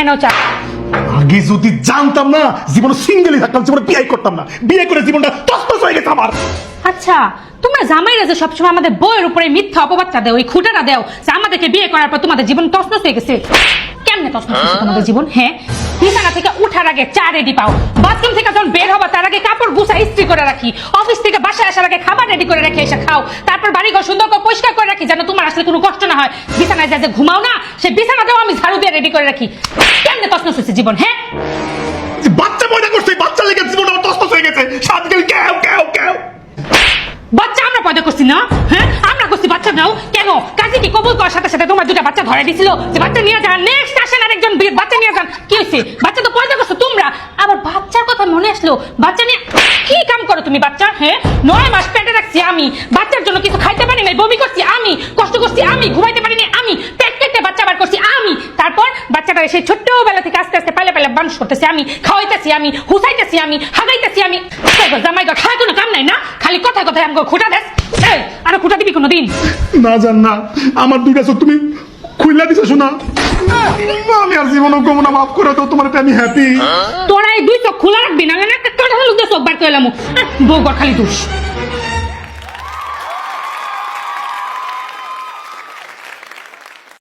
নাও চা। আগে যদি জানতাম না জীবনে সিঙ্গেলই থাকতাম, জীবনে বিয়ে করতাম না। বিয়ে করে জীবনটা তছনছ হয়ে গেছে আমার। আচ্ছা, তোমরা জামাইরা যে সবসময় আমাদের বউয়ের উপরে মিথ্যা অপবাদটা দেও, ওই খুঁটাটা দেও যে আমাদেরকে বিয়ে করার পর তোমাদের জীবন তছনছ হয়ে গেছে। কেমনে তছনছ হয়েছে তোমাদের জীবন? হ্যাঁ, বিছানা থেকে উঠার আগে চা রেডি পাও, বাথরুম থেকে যখন বের হবা তার আগে কাপড় গুছা ইস্ত্রি করে রাখি, অফিস থেকে বাসায় আসার আগে খাবার রেডি করে রাখি, এসে খাও, তারপর বাড়িঘর সুন্দর করে পরিষ্কার করে রাখি যেন তোমার আসলে কোনো কষ্ট না হয়। বিছানায় যা যে ঘুমাও না, সে বিছানাটাও আমি ঝাড়ু দিয়ে রেডি করে রাখি। কেমনে তছনছ হয়েছে জীবন? হ্যাঁ, বাচ্চা পয়দা করছে, বাচ্চা লেগে জীবন আমার তছনছ হয়ে গেছে। সাতগেল কেউ কেউ কেউ বাচ্চা আমরা পয়দা করছি না? হ্যাঁ, আমরা করছি বাচ্চা নাও কেন? কাজে কি কবুল করার সাথে সাথে তোমার দুটা বাচ্চা ধরে দিছিল যে বাচ্চা নিয়ে যান, নেক্সট আসেন আরেকজন বাচ্চা নিয়ে যান। কি হয়েছে? বাচ্চা তো পয়দা করছো তোমরা, আবার বাচ্চার কথা মনে আসলো। বাচ্চা নিয়ে কি কাম করো তুমি? বাচ্চা, হ্যাঁ, 9 মাস পেটে রাখছি আমি, বাচ্চার জন্য কিছু খাইতে পারি নাই, বমি করছি আমি, কষ্ট করছি আমি, ঘুমাইতে পারিনি আমি, পেট কেটে বাচ্চা বার করছি আমি, তারপর বাচ্চাটা সেই ছোট্টবেলা থেকে আস্তে আস্তে পালে পালে মানুষ করতেছি আমি, খাওয়াইতেছি আমি, হুসাইতেছি আমি, হাগাইতেছি আমি। জামাই গা খায় কোনো কাম নাই না, খালি কথায় কথায় আমাকে খুঁটা দেস। এই, আর খুঁটা দিবি কোনোদিন? না জান না, আমার দুইটা চোখ তুমি খুইলা দিছো শোনা। আমি আর জীবনও কমো না, মাফ করে দাও, তোমার আমি হ্যাপি। তোরা এই দুই চোখ খোলা রাখবি না, একটা কথা চোখ বার করে এলাম। বউ খালি দোষ।